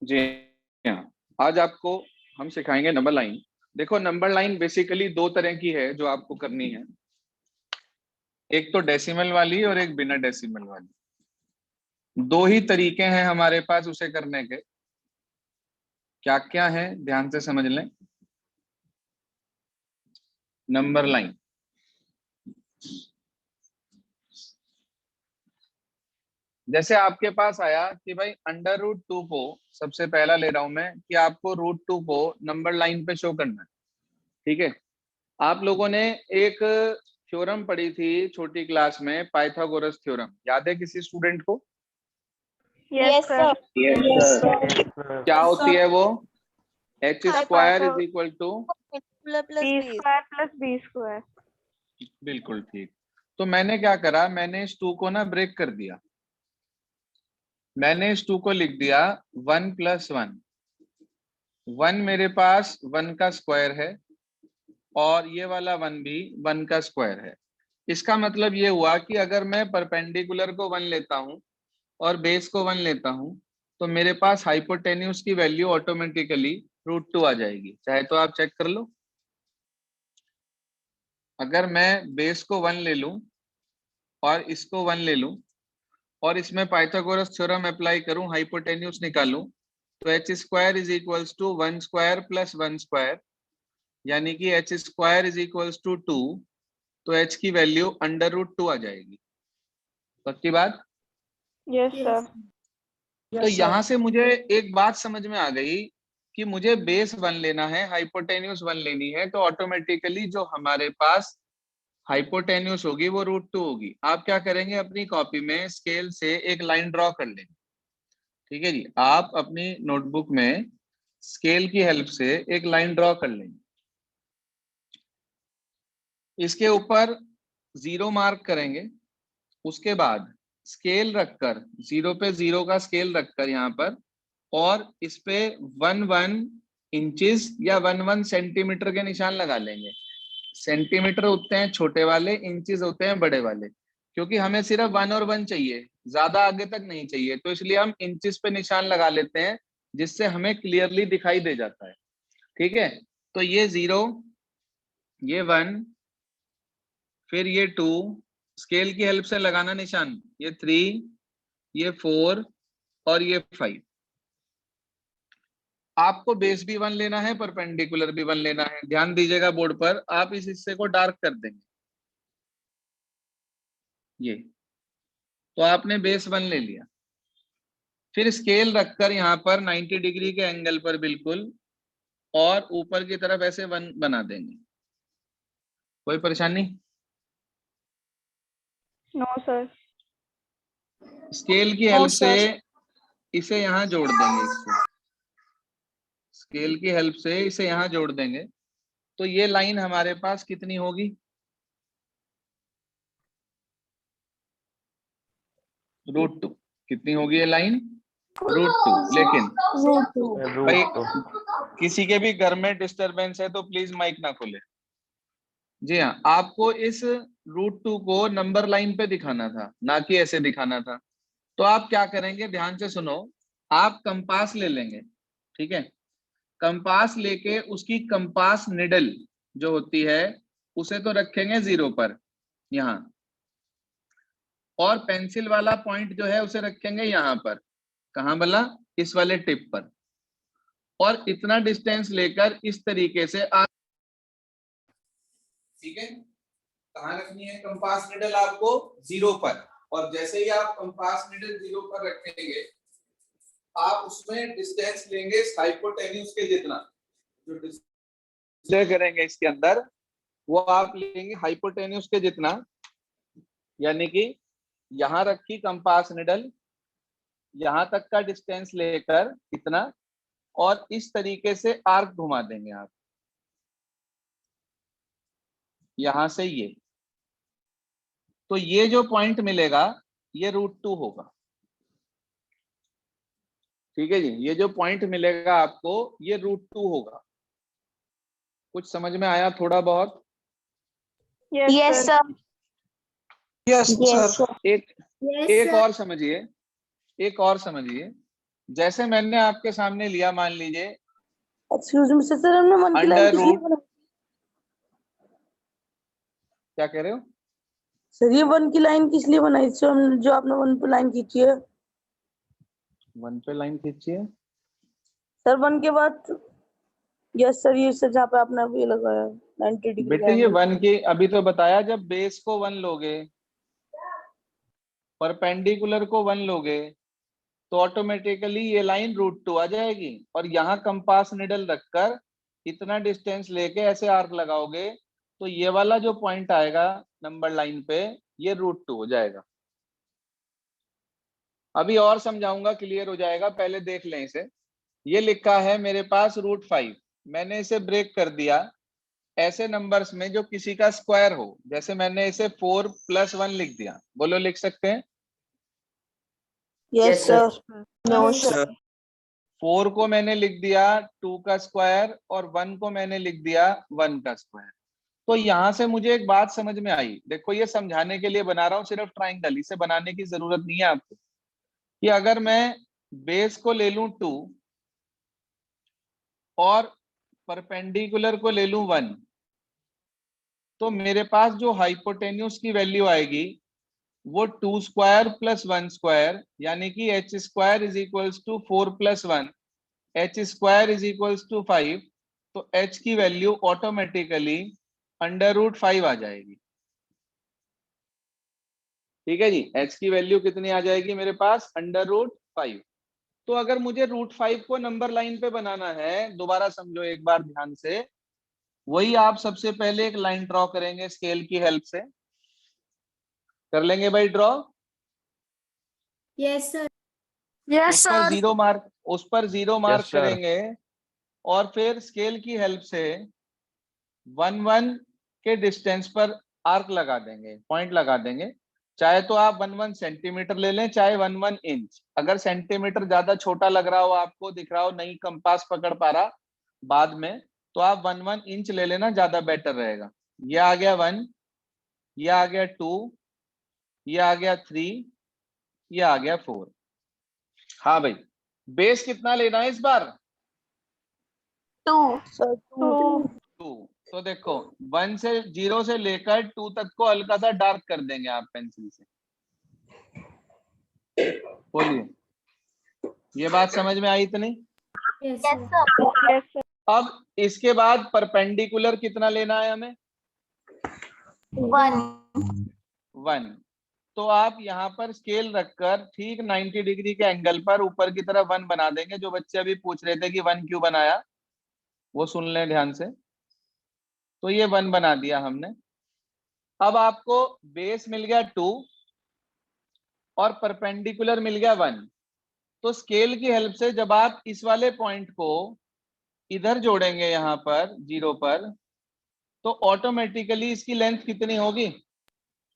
जी हाँ, आज आपको हम सिखाएंगे नंबर लाइन। देखो, नंबर लाइन बेसिकली दो तरह की है जो आपको करनी है, एक तो डेसिमल वाली और एक बिना डेसिमल वाली। दो ही तरीके हैं हमारे पास उसे करने के। क्या क्या है ध्यान से समझ लें। नंबर लाइन, जैसे आपके पास आया कि भाई √2 को, सबसे पहला ले रहा हूं मैं कि आपको √2 को नंबर लाइन पे शो करना है। ठीक है, आप लोगों ने एक थ्योरम पढ़ी थी छोटी क्लास में, पाइथागोरस थ्योरम, याद है किसी स्टूडेंट को? Yes sir. क्या होती है वो? h² is equal to p² + b²। बिल्कुल ठीक। तो मैंने क्या करा, मैंने इस 2 को ना ब्रेक कर दिया। मैंने इस 2 को लिख दिया 1 + 1। 1 मेरे पास 1 का स्क्वायर है और ये वाला 1 भी 1 का स्क्वायर है। इसका मतलब ये हुआ कि अगर मैं परपेंडिकुलर को 1 लेता हूं और बेस को 1 लेता हूं तो मेरे पास हाइपोटेन्यूज की वैल्यू ऑटोमेटिकली √2 आ जाएगी। चाहे तो आप चेक कर लो। अगर मैं बेस को 1 ले लूं और इसको 1 ले लूं और इसमें पाइथागोरस थ्योरम अप्लाई करूं, हाइपोटेन्यूज निकालूं, तो h² इज इक्वल्स टू 1² + 1², यानी कि h² इज इक्वल्स टू 2। तो h की वैल्यू √2 आ जाएगी। पक्की बात? Yes sir. तो यहां से मुझे एक बात समझ में आ गई कि मुझे बेस 1 लेना है, हाइपोटेन्यूज 1 लेनी है, तो ऑटोमेटिकली जो हमारे पास हाइपोटेन्यूज होगी वो √2 होगी। आप क्या करेंगे, अपनी कॉपी में स्केल से एक लाइन ड्रॉ कर लेंगे। ठीक है जी, आप अपनी नोटबुक में स्केल की हेल्प से एक लाइन ड्रॉ कर लेंगे। इसके ऊपर 0 मार्क करेंगे। उसके बाद स्केल रखकर, 0 पे 0 का स्केल रखकर यहाँ पर, और इस पे 1 इंचेस या 1 सेंटीमीटर के निशान लगा लेंगे। सेंटीमीटर होते हैं छोटे वाले, इंचेस होते हैं बड़े वाले, क्योंकि हमें सिर्फ 1 और 1 चाहिए, ज्यादा आगे तक नहीं चाहिए, तो इसलिए हम इंचेस पे निशान लगा लेते हैं, जिससे हमें क्लियरली दिखाई दे जाता है। ठीक है, तो ये 0, ये 1, फिर ये 2, स्केल की हेल्प से लगाना निशान, ये 3, ये 4 और ये 5। आपको बेस भी 1 लेना है, परपेंडिकुलर भी 1 लेना है। ध्यान दीजिएगा बोर्ड पर, आप इस हिस्से को डार्क कर देंगे। ये तो आपने बेस 1 ले लिया। फिर स्केल रखकर यहाँ पर 90 डिग्री के एंगल पर बिल्कुल, और ऊपर की तरफ ऐसे 1 बना देंगे। कोई परेशानी? No sir. स्केल की हेल्प से इसे यहाँ जोड़ देंगे, इसको स्केल की हेल्प से इसे यहाँ जोड़ देंगे। तो ये लाइन हमारे पास कितनी होगी? √2। कितनी होगी ये लाइन? √2। लेकिन भाई किसी के भी घर में डिस्टरबेंस है तो प्लीज माइक ना खोले। जी हाँ, आपको इस √2 को नंबर लाइन पे दिखाना था, ना कि ऐसे दिखाना था। तो आप क्या करेंगे, ध्यान से सुनो। आप कंपास ले लेंगे। ठीक है, कंपास लेके उसकी कंपास निडल जो होती है उसे तो रखेंगे 0 पर यहाँ, और पेंसिल वाला पॉइंट जो है उसे रखेंगे यहाँ पर। कहाँ बोला? इस वाले टिप पर। और इतना डिस्टेंस लेकर इस तरीके से आप, ठीक है, कहाँ रखनी है कंपास निडल? आपको 0 पर। और जैसे ही आप कंपास निडल 0 पर रखेंगे, आप उसमें डिस्टेंस लेंगे हाइपोटेन्यूज के जितना। जो डिस्प्ले करेंगे इसके अंदर, वो आप लेंगे हाइपोटेन्यूज के जितना, यानी कि यहाँ रखी कंपास निडल, यहाँ तक का डिस्टेंस लेकर इतना, और इस तरीके से आर्क घुमा देंगे आप यहां से ये। तो ये जो पॉइंट मिलेगा ये √2 होगा। ठीक है जी, ये जो पॉइंट मिलेगा आपको ये √2 होगा। कुछ समझ में आया थोड़ा बहुत? Yes sir. Yes sir. एक और समझिए, एक और समझिए। जैसे मैंने आपके सामने लिया, मान लीजिए एक्सक्यूज मी सर, हमने 1 की लाइन अंडर किस लिए रूट, बनाई? क्या कह रहे हो? सर ये 1 की लाइन किस लिए बनाई सर, हम जो आपने 1 पे लाइन खींची है? 1 पे लाइन खींचिए। सर 1 के बाद, यस सर, ये सर जहाँ पे आपने अभी लगाया 90 डिग्री का बेटे ये एंगल। 1 की अभी तो बताया, जब बेस को 1 लोगे, परपेंडिकुलर को 1 लोगे, तो ऑटोमेटिकली ये लाइन √2 आ जाएगी। और यहाँ कंपास निडल रखकर इतना डिस्टेंस लेके ऐसे आर्क लगाओगे, तो ये वाला जो पॉइंट आएगा नंबर लाइन पे, ये √2 हो जाएगा। अभी और समझाऊंगा, क्लियर हो जाएगा, पहले देख लें इसे। ये लिखा है मेरे पास √5, मैंने इसे ब्रेक कर दिया ऐसे नंबर्स में जो किसी का स्क्वायर हो। जैसे मैंने इसे 4 + 1 लिख दिया, बोलो लिख सकते हैं? Yes sir. No sir. 4 को मैंने लिख दिया 2 का स्क्वायर, और 1 को मैंने लिख दिया 1 का स्क्वायर। तो यहां से मुझे एक बात समझ में आई, देखो ये समझाने के लिए बना रहा हूं सिर्फ ट्राइंगल, इसे बनाने की जरूरत नहीं है आपको। कि अगर मैं बेस को ले लूं 2 और परपेंडिकुलर को ले लूं 1, तो मेरे पास जो हाइपोटेन्यूज की वैल्यू आएगी वो 2 स्क्वायर + 1 स्क्वायर, यानी कि h स्क्वायर = 4 + 1, h स्क्वायर = 5। तो h की वैल्यू ऑटोमेटिकली √5 आ जाएगी। ठीक है जी, h की वैल्यू कितनी आ जाएगी मेरे पास? √5। तो अगर मुझे √5 को नंबर लाइन पे बनाना है, दोबारा समझो एक बार ध्यान से, वही आप सबसे पहले एक लाइन ड्रॉ करेंगे स्केल की हेल्प से। कर लेंगे भाई draw? Yes sir. Yes sir. उस पर जीरो मार्क करेंगे, और फिर स्केल की हेल्प से 1-1 के डिस्टेंस पर आर्क लगा देंगे, पॉइंट लगा देंगे। चाहे तो आप 1-1 सेंटीमीटर ले लें, चाहे 1-1 इंच। अगर सेंटीमीटर ज्यादा छोटा लग रहा हो, आपको दिख रहा हो नहीं कंपास पकड़ पा रहा बाद में, तो आप 1-1 इंच ले लेना, ज्यादा बेटर रहेगा। ये आ गया 1, ये आ गया 2, ये आ गया 3, ये आ गया 4। हाँ भाई, बेस कितना लेना है इस बार? 2 सर 2। 2। तो देखो 1 से 0 से लेकर 2 तक को हल्का सा डार्क कर देंगे आप पेंसिल से। बोलिए, ये बात समझ में आई इतनी? Yes yes sir. Sir. Yes sir. अब इसके बाद परपेंडिकुलर कितना लेना है हमें? 1 1। तो आप यहाँ पर स्केल रखकर ठीक 90 डिग्री के एंगल पर ऊपर की तरफ 1 बना देंगे। जो बच्चे अभी पूछ रहे थे कि 1 क्यों बनाया, वो सुन लें ध्यान से। तो ये 1 बना दिया हमने। अब आपको बेस मिल गया 2 और परपेंडिकुलर मिल गया 1। तो स्केल की हेल्प से जब आप इस वाले पॉइंट को इधर जोड़ेंगे यहाँ पर 0 पर, तो ऑटोमेटिकली इसकी लेंथ कितनी होगी?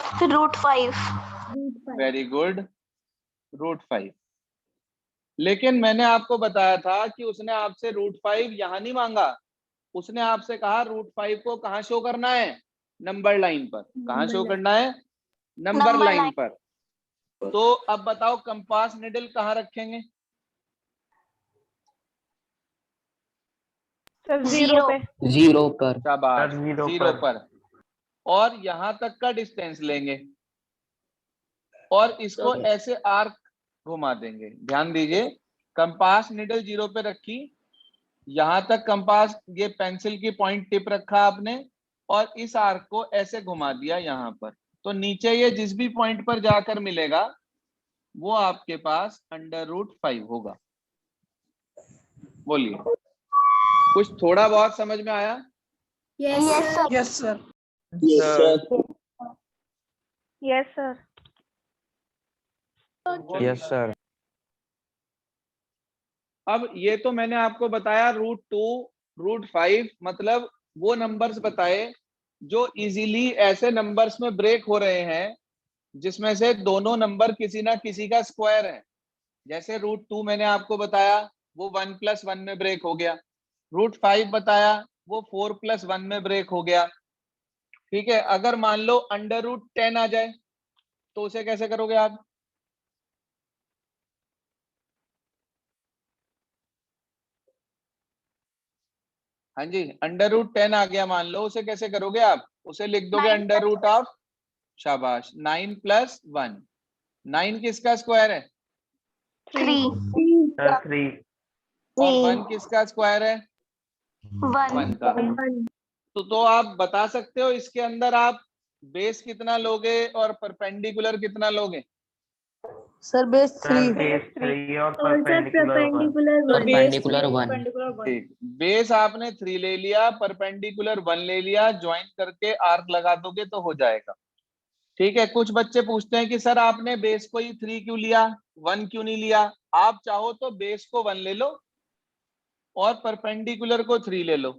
√5। Very good, √5। लेकिन मैंने आपको बताया था कि उसने आपसे √5 यहाँ नहीं मांगा, उसने आपसे कहा √5 को कहाँ शो करना है? नंबर लाइन पर। कहाँ शो करना है? नंबर लाइन पर। तो अब बताओ कंपास निडल कहाँ रखेंगे? सर 0 पे। 0 पर। शाबाश, 0 पर। और यहां तक का डिस्टेंस लेंगे और इसको ऐसे आर्क घुमा देंगे। ध्यान दीजिए, कंपास निडल 0 पे रखी, यहां तक कंपास ये पेंसिल की पॉइंट टिप रखा आपने, और इस आर्क को ऐसे घुमा दिया यहाँ पर। तो नीचे ये जिस भी पॉइंट पर जाकर मिलेगा वो आपके पास √5 होगा। बोलिए, कुछ थोड़ा बहुत समझ में आया? Yes sir. Yes sir. Yes sir. Yes sir. अब ये तो मैंने आपको बताया √2, √5, मतलब वो नंबर्स बताए जो इजीली ऐसे नंबर्स में ब्रेक हो रहे हैं जिसमें से दोनों नंबर किसी ना किसी का स्क्वायर है। जैसे √2 मैंने आपको बताया, वो 1 + 1 में ब्रेक हो गया। √5 बताया, वो 4 + 1 में ब्रेक हो गया। ठीक है, अगर मान लो √10 आ जाए तो उसे कैसे करोगे आप? हाँ जी, √10 आ गया मान लो, उसे कैसे करोगे आप? उसे लिख दोगे 9 अंडर रूट ऑफ, शाबाश, 9 + 1। 9 किसका स्क्वायर है? 3 सर 3। और 1 किसका स्क्वायर है? 1 का। तो आप बता सकते हो इसके अंदर आप बेस कितना लोगे और परपेंडिकुलर कितना लोगे? Sir base sir 3। बेस 3 और और सर परपेंडिकुलर 1। परपेंडिकुलर 1 ठीक, बेस आपने 3 ले लिया, परपेंडिकुलर 1 ले लिया, ज्वाइन करके आर्क लगा दोगे तो हो जाएगा। ठीक है, कुछ बच्चे पूछते हैं कि सर आपने बेस को ही 3 क्यों लिया, 1 क्यों नहीं लिया? आप चाहो तो बेस को 1 ले लो और परपेंडिकुलर को 3 ले लो,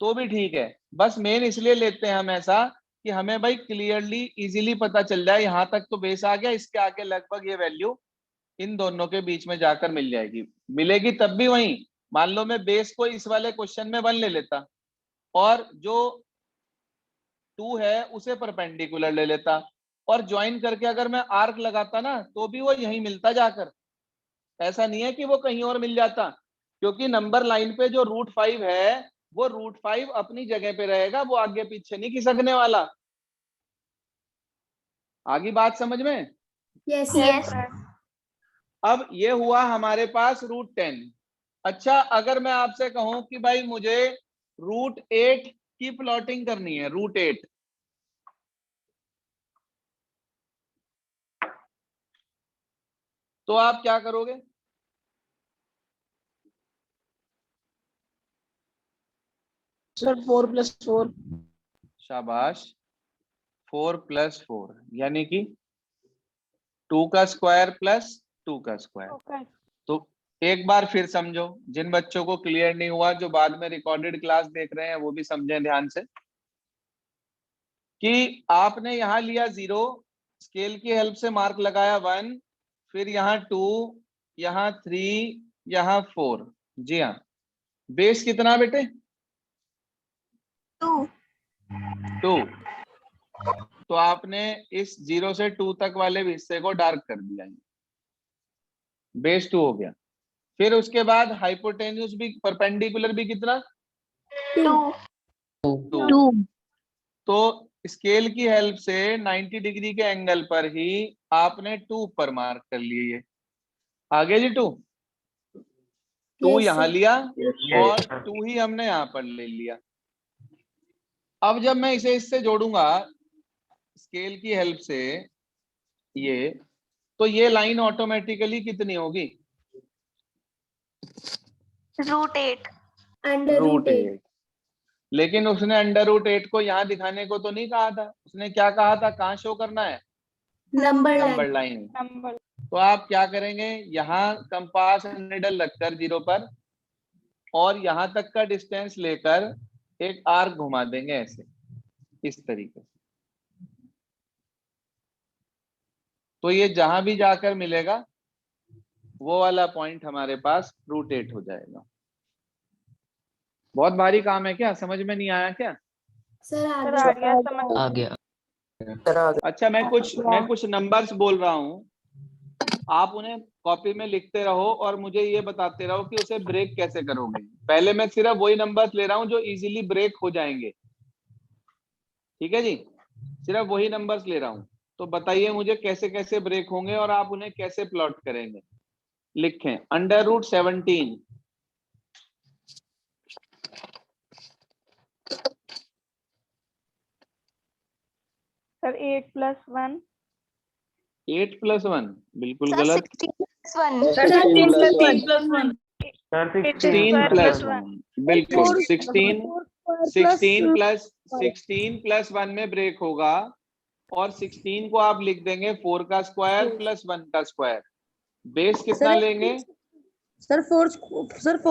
तो भी ठीक है। बस मेन इसलिए लेते हैं हम ऐसा कि हमें भाई क्लियरली इजीली पता चल जाए, यहां तक तो बेस आ गया, इसके आगे लगभग ये वैल्यू इन दोनों के बीच में जाकर मिल जाएगी। मिलेगी तब भी वही, मान लो मैं बेस को इस वाले क्वेश्चन में 1 ले लेता और जो 2 है उसे परपेंडिकुलर ले लेता, और ज्वाइन करके अगर मैं आर्क लगाता ना तो भी वो यही मिलता जाकर। ऐसा नहीं है कि वो कहीं और मिल जाता, क्योंकि नंबर लाइन पे जो √5 है वो √5 अपनी जगह पे रहेगा, वो आगे पीछे नहीं खिसकने वाला। आगे बात समझ में? Yes yes sir. अब ये हुआ हमारे पास √10। अच्छा, अगर मैं आपसे कहूं कि भाई मुझे √8 की प्लॉटिंग करनी है, √8, तो आप क्या करोगे? सर 4 + 4। शाबाश, 4 + 4 यानी कि 2 का स्क्वायर प्लस 2 का स्क्वायर। तो एक बार फिर समझो, जिन बच्चों को क्लियर नहीं हुआ, जो बाद में रिकॉर्डेड क्लास देख रहे हैं वो भी समझें ध्यान से, कि आपने यहां लिया 0, स्केल की हेल्प से मार्क लगाया 1, फिर यहाँ 2, यहाँ 3, यहाँ 4। जी हाँ, बेस कितना बेटे? 2 2। तो आपने इस 0 से 2 तक वाले हिस्से को डार्क कर दिया, बेस 2 हो गया। फिर उसके बाद हाइपोटेन्यूज भी, परपेंडिकुलर भी कितना? 2 2। तो स्केल की हेल्प से 90 डिग्री के एंगल पर ही आपने 2 पर मार्क कर लिए। ये आगे जी 2 Yes, यहां sir. लिया और sir. 2 ही हमने यहां पर ले लिया। अब जब मैं इसे इससे जोड़ूंगा स्केल की हेल्प से, ये तो ये लाइन ऑटोमेटिकली कितनी होगी? √8 Under root 8. √8। लेकिन उसने √8 को यहाँ दिखाने को तो नहीं कहा था, उसने क्या कहा था, कहाँ शो करना है? Number number line. लाइन। तो आप क्या करेंगे, यहाँ कंपास निडल रखकर 0 पर और यहाँ तक का डिस्टेंस लेकर एक आर्क घुमा देंगे ऐसे, इस तरीके से। तो ये जहां भी जाकर मिलेगा वो वाला पॉइंट हमारे पास √8 हो जाएगा। बहुत भारी काम है क्या? समझ में नहीं आया क्या? Sir, आगे. आ गया। अच्छा, मैं कुछ नंबर्स बोल रहा हूँ, आप उन्हें कॉपी में लिखते रहो और मुझे ये बताते रहो कि उसे ब्रेक कैसे करोगे। पहले मैं सिर्फ वही नंबर्स ले रहा हूँ जो इजीली ब्रेक हो जाएंगे, ठीक है जी? सिर्फ वही नंबर्स ले रहा हूँ, तो बताइए मुझे कैसे कैसे ब्रेक होंगे और आप उन्हें कैसे प्लॉट करेंगे। लिखें, √17। सर 8 + 1 8 + 1 बिल्कुल सर गलत। 16 + 1 सर 16 + 1। सर 16 + 1 बिल्कुल 16 + 1 में ब्रेक होगा, और 16 को आप लिख देंगे 4 का स्क्वायर + 1 का स्क्वायर। बेस कितना लेंगे? Sir 4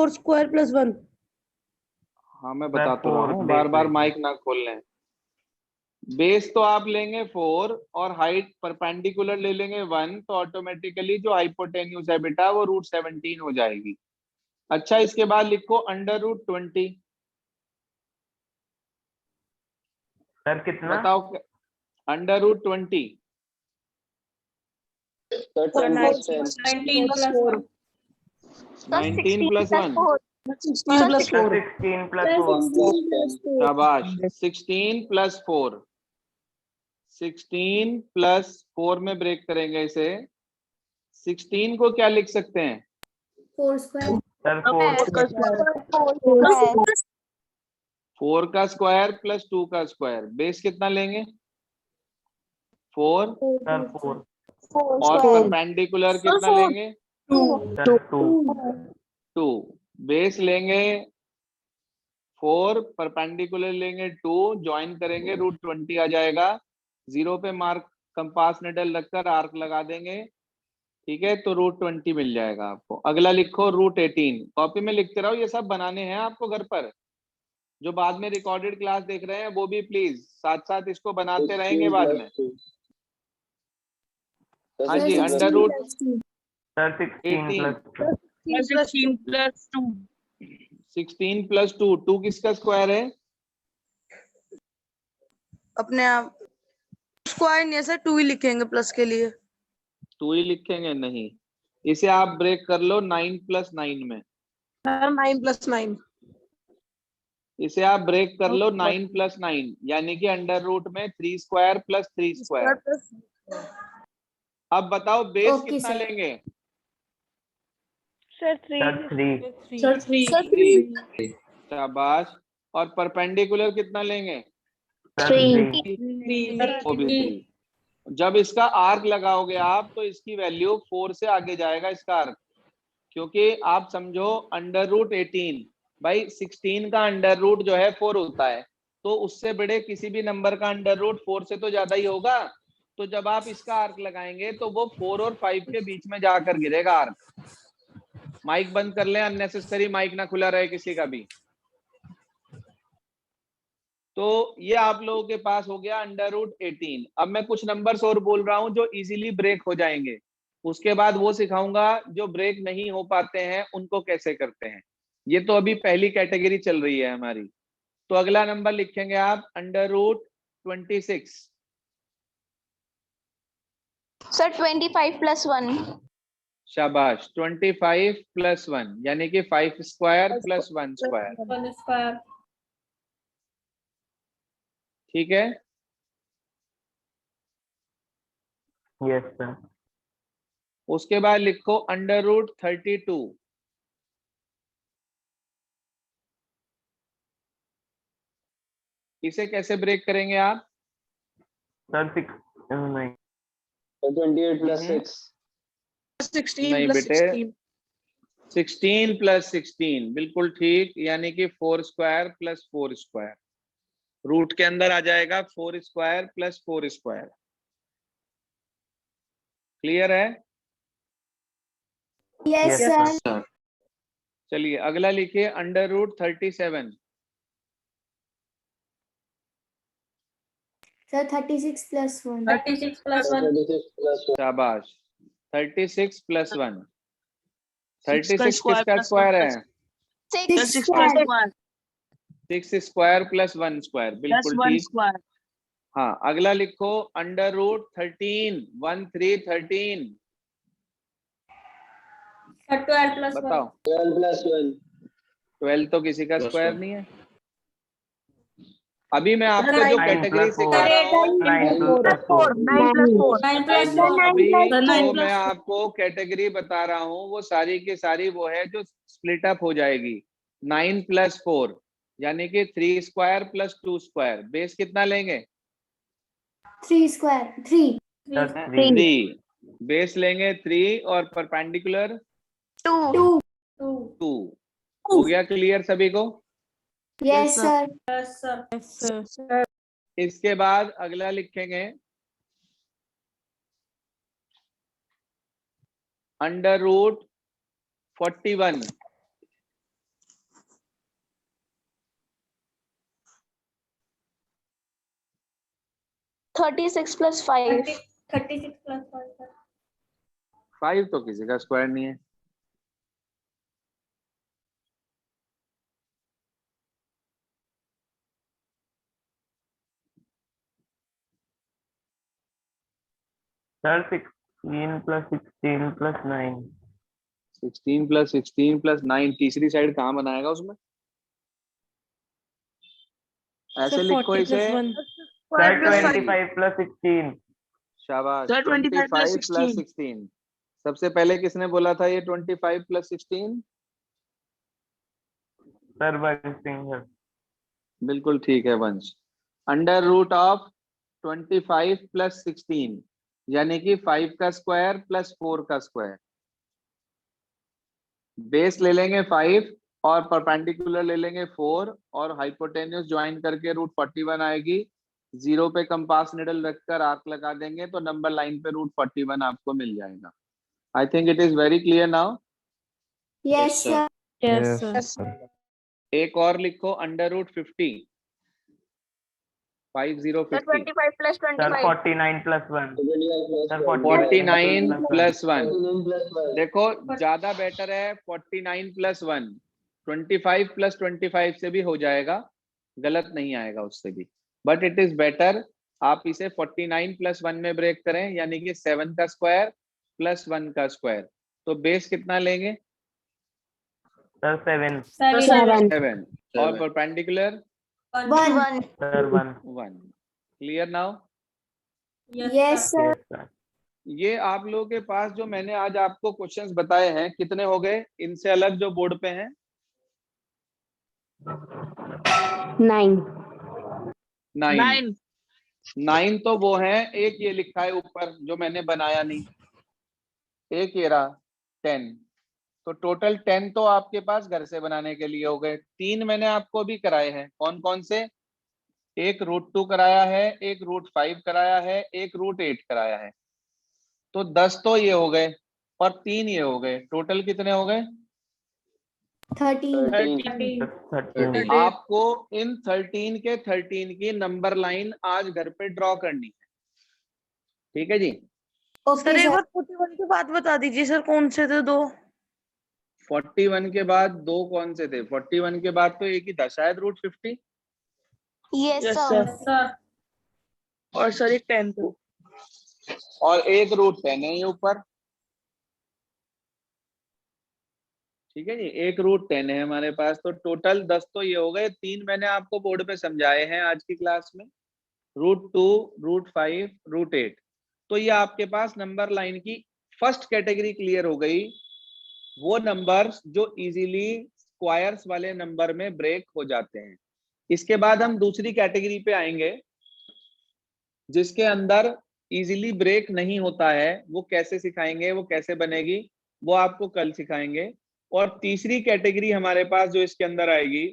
square + 1। हाँ मैं बता तो Sir, रहा 4 हूँ, base बार बार लेंगे। माइक ना खोल लें। बेस तो आप लेंगे 4 और हाइट परपेंडिकुलर ले लेंगे 1, तो ऑटोमेटिकली जो हाइपोटेन्यूज है बेटा वो √17 हो जाएगी। अच्छा, इसके बाद लिखो √20। सर कितना? बताओ √20। 19 + 4। 19 + 1 16 plus 4. 16 plus 4. शाबाश 16 प्लस 4, 16 प्लस 4 में ब्रेक करेंगे इसे। 16 को क्या लिख सकते हैं? 4 square. सर 4 4 का स्क्वायर प्लस 2 का स्क्वायर, बेस कितना लेंगे? 4, सर 4 और परपेंडिकुलर कितना लेंगे? सर 2 2। बेस लेंगे 4, परपेंडिकुलर लेंगे 2, ज्वाइन करेंगे √20 आ जाएगा। 0 पे मार्क कंपास निडल रखकर आर्क लगा देंगे, ठीक है, तो √20 मिल जाएगा आपको। अगला लिखो √18। कॉपी में लिखते रहो, ये सब बनाने हैं आपको घर पर। जो बाद में रिकॉर्डेड क्लास देख रहे हैं वो भी प्लीज साथ साथ इसको बनाते रहेंगे बाद में। हाँ जी, under root sir 16 plus 16 plus 2, 2 किसका स्क्वायर है? अपने आप स्क्वायर नहीं है सर, 2 ही लिखेंगे प्लस के लिए। 2 ही लिखेंगे? नहीं, इसे आप ब्रेक कर लो 9 प्लस 9 में। 9 plus 9. इसे आप ब्रेक कर लो 9 प्लस 9, यानी कि अंडर रूट में 3 स्क्वायर प्लस 3 स्क्वायर। अब बताओ बेस Okay, कितना sir. लेंगे? Sir sir 3 3। शाबाश। और परपेंडिकुलर कितना लेंगे? सर 3 वो भी 3। जब इसका आर्क लगाओगे आप तो इसकी वैल्यू 4 से आगे जाएगा इसका आर्क, क्योंकि आप समझो अंडर रूट 18, भाई 16 का अंडर रूट जो है 4 होता है, तो उससे बड़े किसी भी नंबर का अंडर रूट 4 से तो ज्यादा ही होगा। तो जब आप इसका आर्क लगाएंगे तो वो 4 और 5 के बीच में जाकर गिरेगा आर्क। माइक बंद कर लें, अननेसेसरी माइक ना खुला रहे किसी का भी। तो ये आप लोगों के पास हो गया अंडर रूट 18। अब मैं कुछ नंबर्स और बोल रहा हूं जो इजीली ब्रेक हो जाएंगे, उसके बाद वो सिखाऊंगा जो ब्रेक नहीं हो पाते हैं उनको कैसे करते हैं। ये तो अभी पहली कैटेगरी चल रही है हमारी। तो अगला नंबर लिखेंगे आप अंडर रूट 26। Sir 25 plus 1। शाबाश, 25 प्लस 1 यानी कि 5 स्क्वायर प्लस 1 स्क्वायर, ठीक है। यस सर उसके बाद लिखो अंडर रूट 32। इसे कैसे ब्रेक करेंगे आप? सर 6 नहीं 28 plus 6. 16 नहीं plus बेटे, 16. 16 प्लस 16, बिल्कुल ठीक, यानी कि 4 स्क्वायर प्लस 4 स्क्वायर। रूट के अंदर आ जाएगा 4 स्क्वायर प्लस 4 स्क्वायर। क्लियर है? Yes, Yes, sir. sir. चलिए अगला लिखिए under root 37। Sir, 36 plus 1. 36 plus 1. शाबाश, 36 प्लस 1। 36 किसका स्क्वायर है? 6 square. 6 स्क्वायर प्लस 1 स्क्वायर, बिल्कुल ठीक। हाँ, अगला लिखो अंडर रूट 13, 13। 12 plus 1. बताओ। 12 plus 1. 12 तो किसी का स्क्वायर नहीं है। अभी मैं आपको जो 9 कैटेगरी plus 4 सिखा रहा हूँ, 9 plus 4 9 plus 4. अभी 9 जो plus मैं आपको कैटेगरी बता रहा हूँ वो सारी की सारी वो है जो स्प्लिट अप हो जाएगी। 9 प्लस 4 यानी कि 3 स्क्वायर प्लस 2 स्क्वायर। बेस कितना लेंगे? 3 square. 3. सर 3 3। बेस लेंगे 3 और परपेंडिकुलर 2। 2. 2। हो गया क्लियर सभी को? Yes, sir. Yes, sir. इसके बाद अगला लिखेंगे under root 41। Thirty six plus 5। 36 plus 1. 5 तो किसी का स्क्वायर नहीं है। सर 16 plus 16 plus 9 16 + 16 + 9, तीसरी साइड कहाँ बनाएगा उसमें? ऐसे लिखो इसे। सर 25 + 16 शाबाश। सर 25 + 25 + 16। सबसे पहले किसने बोला था ये 25 + 16? सर वंश सिंह सर। बिल्कुल ठीक है वंश। √of 25 + 16 यानी कि 5 का स्क्वायर + 4 का स्क्वायर। बेस ले लेंगे 5 और परपेंडिकुलर ले लेंगे 4 और हाइपोटेन्यूस ज्वाइन करके √41 आएगी। 0 पे कंपास निडल रखकर आर्क लगा देंगे तो नंबर लाइन पे √41 आपको मिल जाएगा। I think it is very clear now. Yes, sir. Yes, एक और लिखो √50। 50 Sir, 50 25 + सर 25. 49 + 1 सर 49 + 1। 1. देखो ज्यादा बेटर है 49 + 1। 25 + 25 से भी हो जाएगा, गलत नहीं आएगा उससे भी, बट इट इज बेटर आप इसे 49 + 1 में ब्रेक करें यानी कि 7 का स्क्वायर + 1 का स्क्वायर। तो बेस कितना लेंगे? सर 7 7 और perpendicular 1. Sir 1 1। Clear now? Yes, sir. Yes sir. ये आप लोगों के पास जो मैंने आज आपको क्वेश्चंस बताए हैं कितने हो गए इनसे अलग जो बोर्ड पे हैं? 9. 9। 9 तो वो है, एक ये लिखा है ऊपर जो मैंने बनाया नहीं, एक ये रहा 10। तो टोटल 10 तो आपके पास घर से बनाने के लिए हो गए। 3 मैंने आपको भी कराए हैं। कौन कौन से? एक √2 कराया है, एक √5 कराया है, एक √8 कराया है। तो 10 तो ये हो गए और 3 ये हो गए। टोटल कितने हो गए? 13. 13 आपको इन 13 के 13 की नंबर लाइन आज घर पे ड्रॉ करनी है। ठीक है जी? सर Okay, एक sir. बार 41 के बाद बता दीजिए सर कौन से थे दो? 41 के बाद दो कौन से थे? 41 के बाद तो एक ही था शायद √50 Yes, Yes, sir. sir. और सर एक 10 थे। और एक √10 है ये ऊपर। ठीक है जी, एक √10 है हमारे पास। तो टोटल 10 तो ये हो गए। 3 मैंने आपको बोर्ड पे समझाए हैं आज की क्लास में, √2 √5 √8। तो ये आपके पास नंबर लाइन की फर्स्ट कैटेगरी क्लियर हो गई। वो नंबर्स जो इजीली स्क्वायर्स वाले नंबर में ब्रेक हो जाते हैं। इसके बाद हम दूसरी कैटेगरी पे आएंगे जिसके अंदर इजीली ब्रेक नहीं होता है। वो कैसे सिखाएंगे, वो कैसे बनेगी, वो आपको कल सिखाएंगे। और तीसरी कैटेगरी हमारे पास जो इसके अंदर आएगी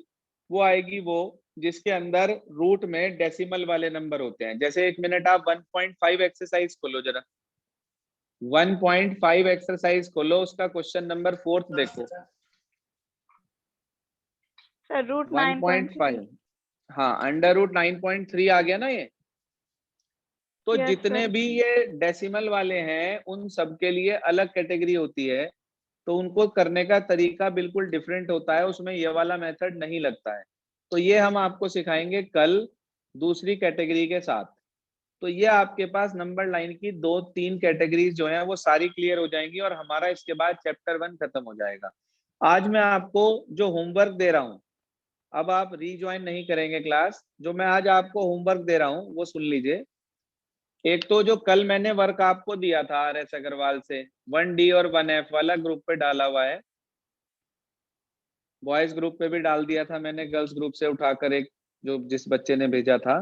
वो आएगी वो जिसके अंदर रूट में डेसिमल वाले नंबर होते हैं। जैसे एक मिनट आप 1.5 एक्सरसाइज खोलो जरा, 1.5 एक्सरसाइज खोलो, उसका क्वेश्चन नंबर 4 देखो। सर √9.3 1.5 हाँ, √9.3 आ गया ना ये। तो Yes, जितने sir. भी ये डेसिमल वाले हैं उन सब के लिए अलग कैटेगरी होती है। तो उनको करने का तरीका बिल्कुल डिफरेंट होता है, उसमें ये वाला मेथड नहीं लगता है। तो ये हम आपको सिखाएंगे कल दूसरी कैटेगरी के साथ। तो ये आपके पास नंबर लाइन की 2-3 कैटेगरीज जो हैं वो सारी क्लियर हो जाएंगी और हमारा इसके बाद चैप्टर 1 खत्म हो जाएगा। आज मैं आपको जो होमवर्क दे रहा हूँ, अब आप रीज्वाइन नहीं करेंगे क्लास, जो मैं आज आपको होमवर्क दे रहा हूँ वो सुन लीजिए। एक तो जो कल मैंने वर्क आपको दिया था RS अग्रवाल से, 1D और 1F वाला ग्रुप पे डाला हुआ है। बॉयज ग्रुप पे भी डाल दिया था मैंने, गर्ल्स ग्रुप से उठाकर एक जो जिस बच्चे ने भेजा था।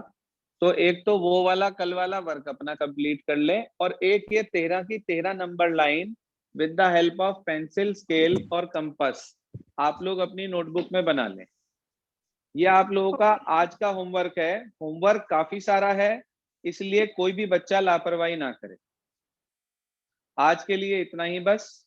तो एक तो वो वाला कल वाला वर्क अपना कंप्लीट कर ले, और एक ये 13 की 13 number line with the help of pencil, scale और कंपास आप लोग अपनी नोटबुक में बना लें। ये आप लोगों का आज का होमवर्क है। होमवर्क काफी सारा है, इसलिए कोई भी बच्चा लापरवाही ना करे। आज के लिए इतना ही बस।